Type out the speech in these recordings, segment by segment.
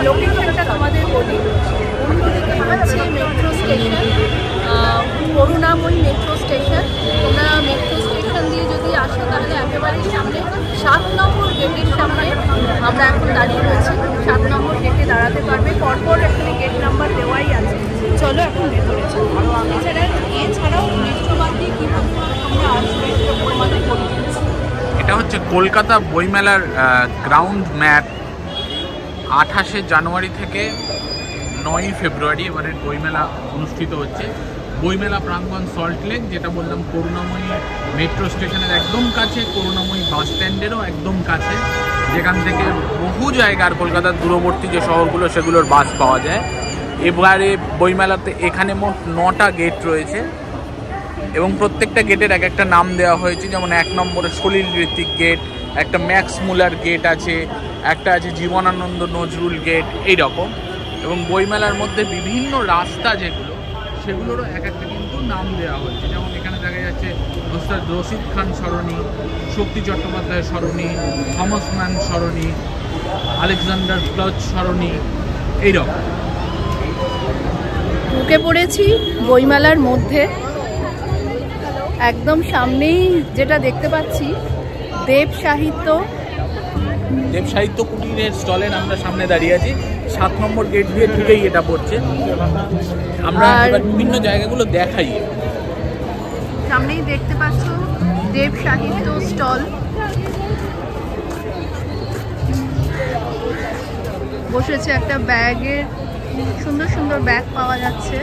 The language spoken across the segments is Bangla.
লোকেশনটা তোমাদের বলি, অন্যদিকে হচ্ছে মেট্রো স্টেশন, করুণাময়ী মেট্রো স্টেশন। তোমরা মেট্রো স্টেশন দিয়ে যদি আসো তাহলে একেবারেই সামনে 7 নম্বর গেটের সামনে আমরা এখন দাঁড়িয়ে রয়েছি। 7 নম্বর গেটে দাঁড়াতে পারবে, পরপর এখানে গেট নাম্বার দেওয়াই আছে। চলো এখন ভেতরে চলো। এছাড়াও মেট্রো বাদ দিয়ে কীভাবে তোমরা আসবে তোমাদের বলি। এটা হচ্ছে কলকাতা বইমেলার গ্রাউন্ড ম্যাপ। 28শে জানুয়ারি থেকে 9ই ফেব্রুয়ারি এবারের বইমেলা অনুষ্ঠিত হচ্ছে। বইমেলা প্রাঙ্গণ সল্টলেক, যেটা বললাম করুণাময়ী মেট্রো স্টেশনের একদম কাছে, করুণাময়ী বাস স্ট্যান্ডেরও একদম কাছে, যেখান থেকে বহু জায়গার কলকাতার দূরবর্তী যে শহরগুলো সেগুলোর বাস পাওয়া যায়। এবারে বইমেলাতে এখানে মোট 9টা গেট রয়েছে এবং প্রত্যেকটা গেটের এক একটা নাম দেওয়া হয়েছে। যেমন 1 নম্বরে সলিল ঋত্বিক গেট, একটা ম্যাক্স মুলার গেট আছে, একটা আছে জীবনানন্দ নজরুল গেট, এইরকম। এবং বইমেলার মধ্যে বিভিন্ন রাস্তা যেগুলো সেগুলোরও এক একটা কিন্তু নাম দেওয়া হয়েছে। যেমন এখানে দেখা যাচ্ছে ওস্তাদ রশিদ খান সরণি, শক্তি চট্টোপাধ্যায় সরণি, থমাস ম্যান সরণি, আলেকজান্ডার ক্লাচ সরণি, এইরকম। ঢুকে পড়েছি বইমেলার মধ্যে। একদম সামনেই যেটা দেখতে পাচ্ছি দেব সাহিত্য কুটিরের স্টলের আমরা সামনে দাঁড়িয়ে আছি। 7 নম্বর গেট দিয়ে ঢুকেই এটা পড়ছে। আমরা এবার বিভিন্ন জায়গাগুলো দেখাই। সামনেই দেখতে পাচ্ছ দেব সাহিত্য স্টল। বসেছে একটা ব্যাগের, সুন্দর সুন্দর ব্যাগ পাওয়া যাচ্ছে।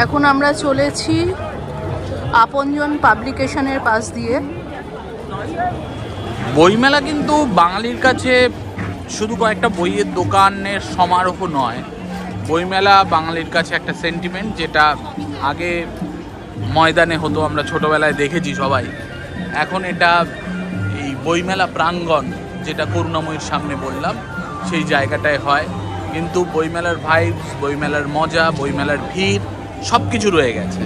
এখন আমরা চলেছি আপনজন পাবলিকেশনের পাশ দিয়ে। বইমেলা কিন্তু বাঙালির কাছে শুধু কয়েকটা বইয়ের দোকানের সমারোহ নয়। বইমেলা বাঙালির কাছে একটা সেন্টিমেন্ট, যেটা আগে ময়দানে হতো, আমরা ছোটোবেলায় দেখেছি সবাই। এখন এটা এই বইমেলা প্রাঙ্গণ, যেটা করুণাময়ীর সামনে বললাম, সেই জায়গাটায় হয়। কিন্তু বইমেলার ভাইবস, বইমেলার মজা, বইমেলার ভিড় সব কিছু রয়ে গেছে।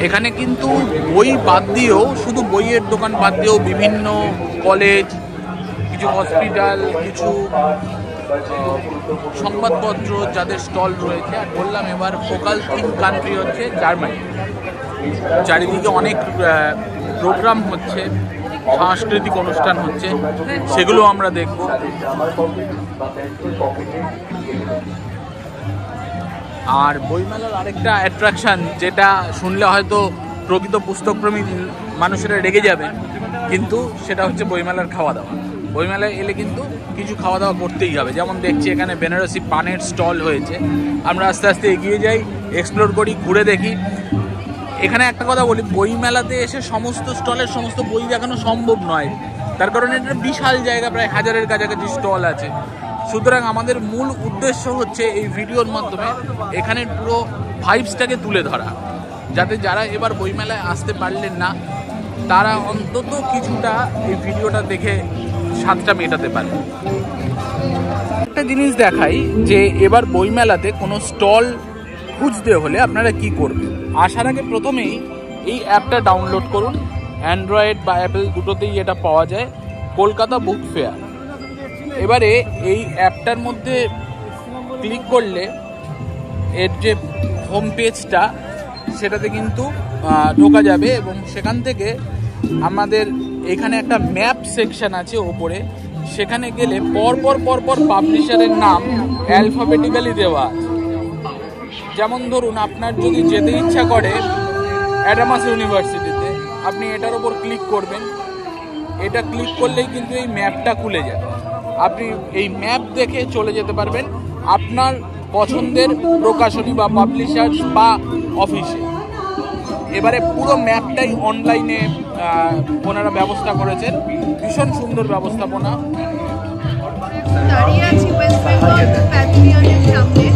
এখানে কিন্তু বই বাদ দিয়েও, শুধু বইয়ের দোকান বাদ দিয়েও বিভিন্ন কলেজ, কিছু হসপিটাল, কিছু সংবাদপত্র যাদের স্টল রয়েছে। আর বললাম এবার ফোকাল থিম কান্ট্রি হচ্ছে জার্মানি। চারিদিকে অনেক প্রোগ্রাম হচ্ছে, সাংস্কৃতিক অনুষ্ঠান হচ্ছে, সেগুলো আমরা দেখব। আর বইমেলার আরেকটা অ্যাট্রাকশান, যেটা শুনলে হয়তো প্রকৃত পুস্তকপ্রেমী মানুষেরা রেগে যাবে, কিন্তু সেটা হচ্ছে বইমেলার খাওয়া দাওয়া। বইমেলায় এলে কিন্তু কিছু খাওয়া দাওয়া করতেই হবে। যেমন দেখছি এখানে বেনারসি পানের স্টল হয়েছে। আমরা আস্তে আস্তে এগিয়ে যাই, এক্সপ্লোর করি, ঘুরে দেখি। এখানে একটা কথা বলি, বইমেলাতে এসে সমস্ত স্টলের সমস্ত বই দেখানো সম্ভব নয়, তার কারণ এটা বিশাল জায়গা, প্রায় 1000-এর কাছাকাছি স্টল আছে। সুতরাং আমাদের মূল উদ্দেশ্য হচ্ছে এই ভিডিওর মাধ্যমে এখানের পুরো ভাইবসটাকে তুলে ধরা, যাতে যারা এবার বইমেলায় আসতে পারলেন না তারা অন্তত কিছুটা এই ভিডিওটা দেখে স্বাদটা মেটাতে পারে। একটা জিনিস দেখাই, যে এবার বইমেলাতে কোনো স্টল খুঁজতে হলে আপনারা কি করবেন। আসার আগে প্রথমেই এই অ্যাপটা ডাউনলোড করুন। অ্যান্ড্রয়েড বা অ্যাপেল দুটোতেই এটা পাওয়া যায়, কলকাতা বুক ফেয়ার। এবারে এই অ্যাপটার মধ্যে ক্লিক করলে এর যে হোম পেজটা, সেটাতে কিন্তু ঢোকা যাবে এবং সেখান থেকে আমাদের এখানে একটা ম্যাপ সেকশন আছে ওপরে। সেখানে গেলে পরপর পাবলিশারের নাম অ্যালফাবেটিক্যালি দেওয়া আছে। যেমন ধরুন, আপনার যদি যেতে ইচ্ছা করে অ্যাডামাস ইউনিভার্সিটিতে, আপনি এটার ওপর ক্লিক করবেন। এটা ক্লিক করলেই কিন্তু এই ম্যাপটা খুলে যাবে। আপনি এই ম্যাপ দেখে চলে যেতে পারবেন আপনার পছন্দের প্রকাশনী বা পাবলিশার্স বা অফিসে। এবারে পুরো ম্যাপটাই অনলাইনে ওনারা ব্যবস্থা করেছেন, ভীষণ সুন্দর ব্যবস্থাপনা। দাঁড়িয়ে আছি ওয়েস্ট বেঙ্গল প্যাভিলিয়নের সামনে।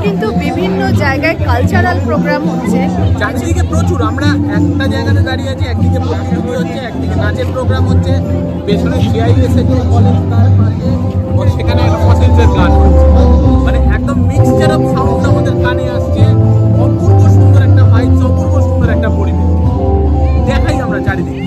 কিন্তু বিভিন্ন জায়গায় কালচারাল প্রোগ্রাম হচ্ছে, চারিদিকে প্রচুর। আমরা একটা জায়গাতে দাঁড়িয়ে আছি, একদিকে প্রতিযোগী হচ্ছে, একদিকে নাচের প্রোগ্রাম হচ্ছে, পেছনে সিআইএসএ কলেজ, তার পাশে সেখানে একটা ফসিলসের গান হচ্ছে, মানে একদম মিক্সচার অফ সাউন্ড আমাদের কানে আসছে। অপূর্ব সুন্দর একটা ভাইবস, অপূর্ব সুন্দর একটা পরিবেশ দেখাই আমরা চারিদিকে।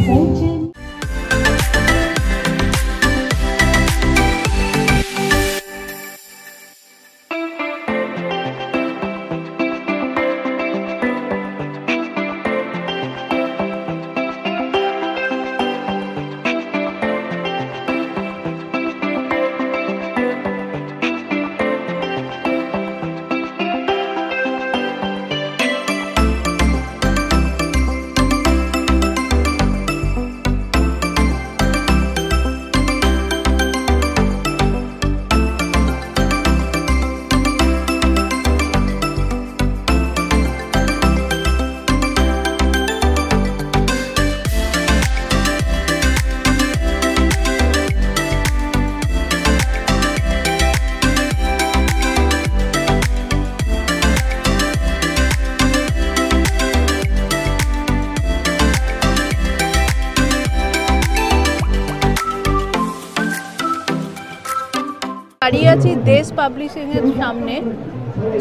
দাঁড়িয়ে আছি দেশ পাবলিশিং এর সামনে।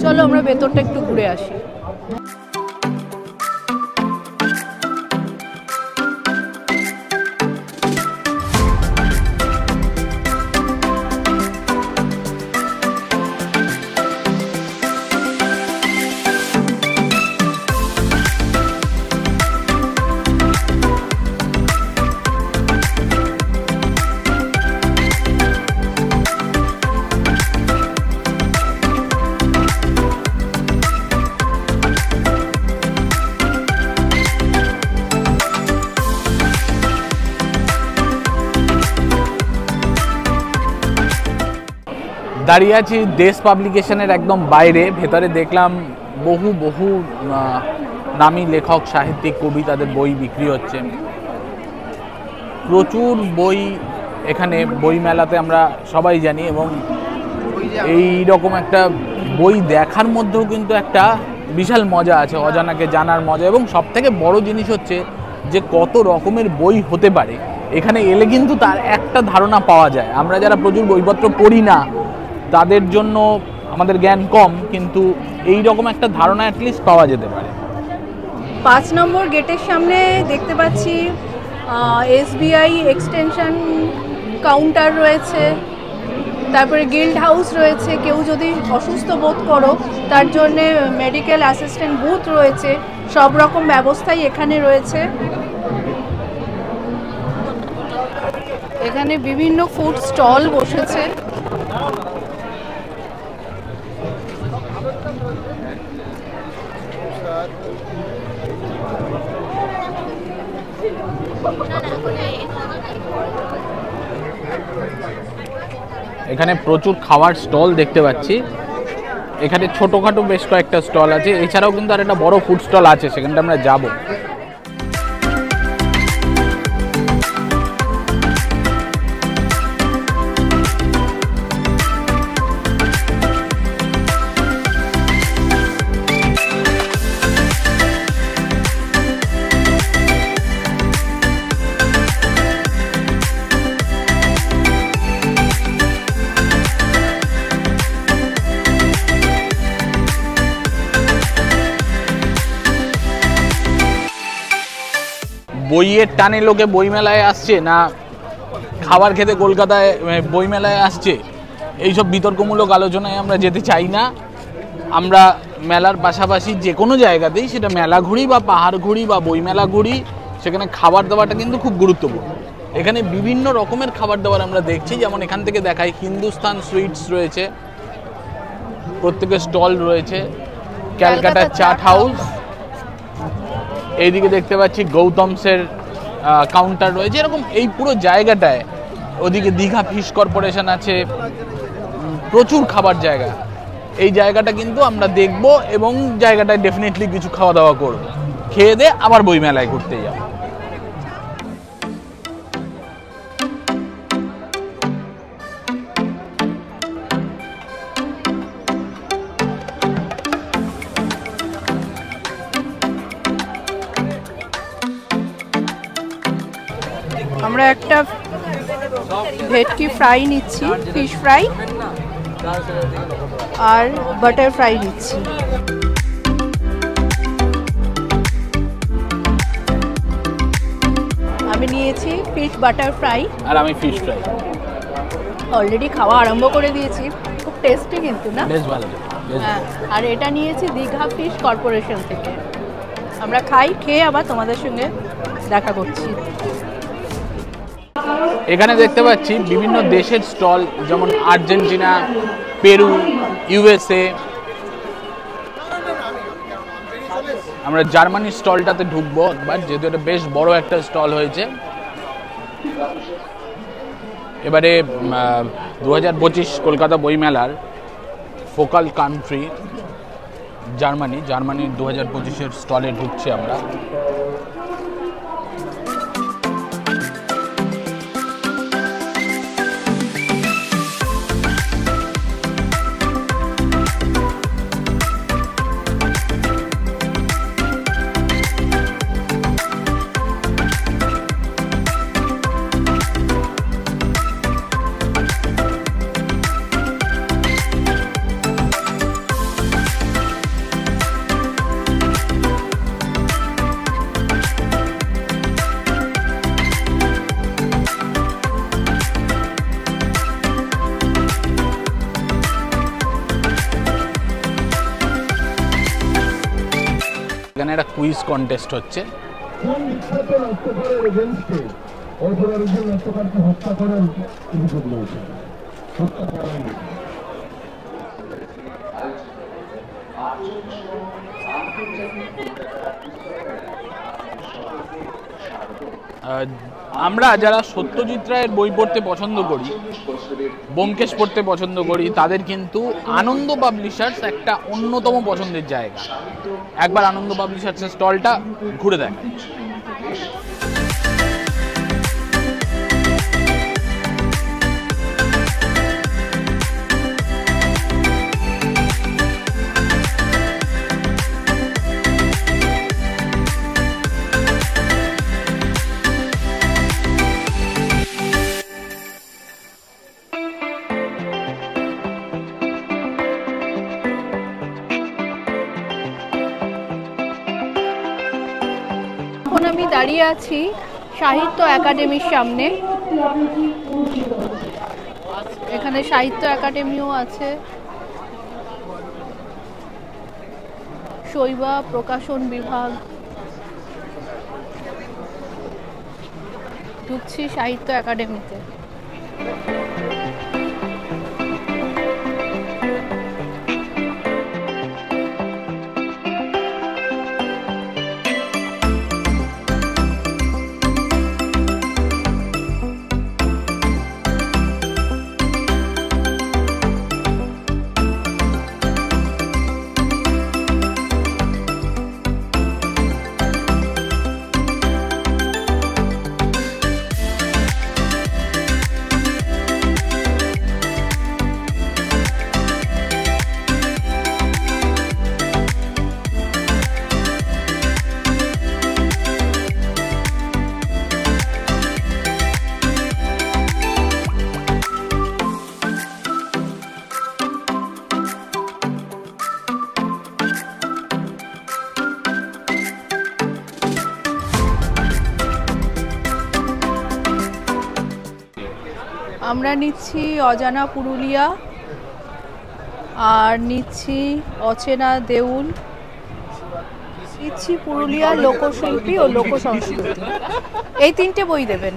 চলো আমরা ভেতরটা একটু ঘুরে আসি। দাঁড়িয়ে আছি দেশ পাবলিকেশনের একদম বাইরে। ভেতরে দেখলাম বহু বহু নামী লেখক, সাহিত্যিক, কবি, তাদের বই বিক্রি হচ্ছে। প্রচুর বই এখানে বই মেলাতে আমরা সবাই জানি, এবং এই রকম একটা বই দেখার মধ্যেও কিন্তু একটা বিশাল মজা আছে, অজানাকে জানার মজা। এবং সবথেকে বড় জিনিস হচ্ছে যে কত রকমের বই হতে পারে এখানে এলে কিন্তু তার একটা ধারণা পাওয়া যায়। আমরা যারা প্রচুর বইপত্র পড়ি না তাদের জন্য আমাদের জ্ঞান কম, কিন্তু এই রকম একটা ধারণা অ্যাটলিস্ট পাওয়া যেতে পারে। 5 নম্বর গেটের সামনে দেখতে পাচ্ছি SBI এক্সটেনশন কাউন্টার রয়েছে, তারপরে গিল্ড হাউস রয়েছে। কেউ যদি অসুস্থ বোধ করো তার জন্যে মেডিকেল অ্যাসিস্ট্যান্ট বুথ রয়েছে, সব রকম ব্যবস্থাই এখানে রয়েছে। এখানে বিভিন্ন ফুড স্টল বসেছে। এখানে প্রচুর খাবার স্টল দেখতে পাচ্ছি। এখানে ছোটখাটো বেশ কয়েকটা স্টল আছে, এছাড়াও কিন্তু আর একটা বড় ফুড স্টল আছে, সেখানটা আমরা যাব। বইয়ের টানে লোকে বইমেলায় আসছে না খাবার খেতে কলকাতায় বইমেলায় আসছে, এইসব বিতর্কমূলক আলোচনায় আমরা যেতে চাই না। আমরা মেলার পাশাপাশি যে কোনো জায়গাতেই, সেটা মেলা ঘুরি বা পাহাড় ঘুরি বা বইমেলা ঘুরি, সেখানে খাবার দাবারটা কিন্তু খুব গুরুত্বপূর্ণ। এখানে বিভিন্ন রকমের খাবার দাবার আমরা দেখছি, যেমন এখান থেকে দেখাই হিন্দুস্তান সুইটস রয়েছে, প্রত্যেকের স্টল রয়েছে, ক্যালকাটা চাট হাউস, এইদিকে দেখতে পাচ্ছি গৌতমসের কাউন্টার রয়েছে। এরকম এই পুরো জায়গাটায়, ওদিকে দীঘা ফিশ কর্পোরেশন আছে, প্রচুর খাবার জায়গা। এই জায়গাটা কিন্তু আমরা দেখব এবং জায়গাটায় ডেফিনেটলি কিছু খাওয়া দাওয়া করব, খেয়ে দিয়ে আবার বইমেলায় ঘুরতে যাব। আমরা একটা ভেটকি ফ্রাই নিচ্ছি, ফিশ ফ্রাই, আর বাটার ফ্রাই নিচ্ছি। আমি নিয়েছি ফিশ বাটার ফ্রাই আর আমি ফিশ ফ্রাই। অলরেডি খাওয়া আরম্ভ করে দিয়েছি, খুব টেস্টি কিন্তু না? বেশ ভালো। হ্যাঁ, আর এটা নিয়েছি দীঘা ফিশ কর্পোরেশন থেকে। আমরা খাই, খেয়ে আবার তোমাদের সঙ্গে দেখা করছি। এখানে দেখতে পাচ্ছি বিভিন্ন দেশের স্টল, যেমন আর্জেন্টিনা, পেরু, ইউএসএ। আমরা জার্মানির স্টলটাতে ঢুকবো একবার, যেহেতু এটা বেশ বড় একটা স্টল হয়েছে। এবারে 2025 কলকাতা বইমেলার ফোকাল কান্ট্রি জার্মানির 2025-এর স্টলে ঢুকছি আমরা। এখানে একটা কুইজ কন্টেস্ট হচ্ছে। আমরা যারা সত্যজিৎ রায়ের বই পড়তে পছন্দ করি, ব্যোমকেশ পড়তে পছন্দ করি, তাদের কিন্তু আনন্দ পাবলিশার্স একটা অন্যতম পছন্দের জায়গা। একবার আনন্দ পাবলিশার্সের স্টলটা ঘুরে দেখ। এখন আমি দাঁড়িয়ে আছি সাহিত্য একাডেমির সামনে। এখানে সাহিত্য একাডেমিও আছে, শৈবা প্রকাশন বিভাগ। ঢুকছি সাহিত্য একাডেমিতে। আমরা নিচ্ছি অজানা পুরুলিয়া, আর নিচ্ছি অচেনা দেউল, নিচ্ছি পুরুলিয়ার লোকশিল্পী ও লোকসংস্কৃতি। এই 3টে বই দেবেন।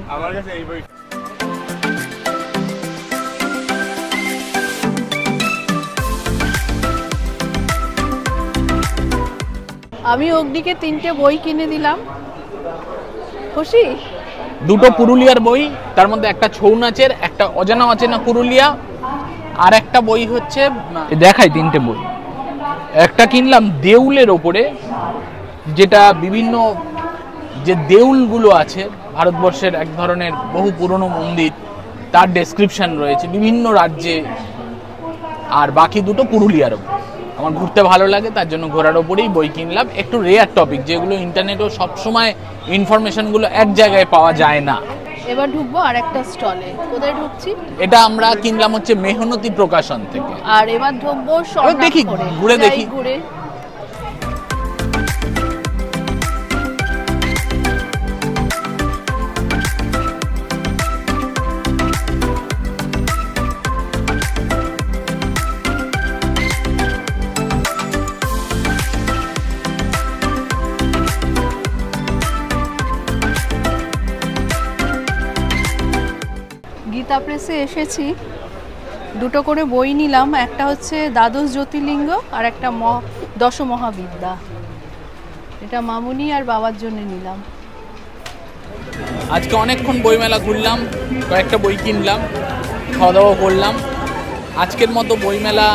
আমি অগ্নিকে 3টে বই কিনে দিলাম। খুশি? 2টো পুরুলিয়ার বই, তার মধ্যে একটা ছৌ নাচের, একটা অজানা অচেনা পুরুলিয়া, আর একটা বই হচ্ছে দেখাই 3টে বই। একটা কিনলাম দেউলের ওপরে, যেটা বিভিন্ন যে দেউলগুলো আছে ভারতবর্ষের এক ধরনের বহু পুরনো মন্দির, তার ডেসক্রিপশন রয়েছে বিভিন্ন রাজ্যে। আর বাকি 2টো পুরুলিয়ার ওপর। আমার ঘুরতে ভালো লাগে, তার জন্য ঘোরার ওপরেই বই কিনলাম। একটু রেয়ার টপিক, যেগুলো ইন্টারনেটেও সবসময় ইনফরমেশনগুলো এক জায়গায় পাওয়া যায় না। এবার ঢুকবো আর একটা স্টলে। কোথায় ঢুকছি? এটা আমরা কিনলাম হচ্ছে মেহনতি প্রকাশন থেকে। আর এবার ঢুকবো দেখি, ঘুরে দেখি। ঘুরে গীতা প্রেসে এসেছি। 2টো করে বই নিলাম। একটা হচ্ছে দ্বাদশ জ্যোতির্লিঙ্গ, আর একটা দশমহাবিদ্যা। এটা মামুনি আর বাবার জন্য নিলাম। আজকে অনেকক্ষণ বইমেলা ঘুরলাম, কয়েকটা বই কিনলাম, খাওয়া দাওয়া করলাম। আজকের মতো বইমেলা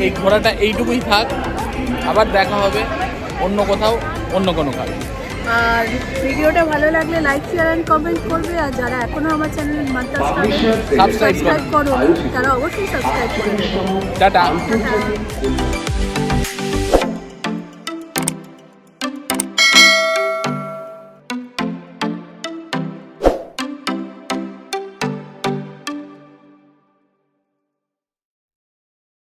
এই ঘোরাটা এইটুকুই থাক। আবার দেখা হবে অন্য কোথাও, অন্য কোনো কাজে। আর ভিডিওটা ভালো লাগলে লাইক, শেয়ার এন্ড কমেন্ট করবে। আর যারা এখনো আমার চ্যানেল সাবস্ক্রাইব করো, তারা অবশ্যই সাবস্ক্রাইব করবে। টাটা।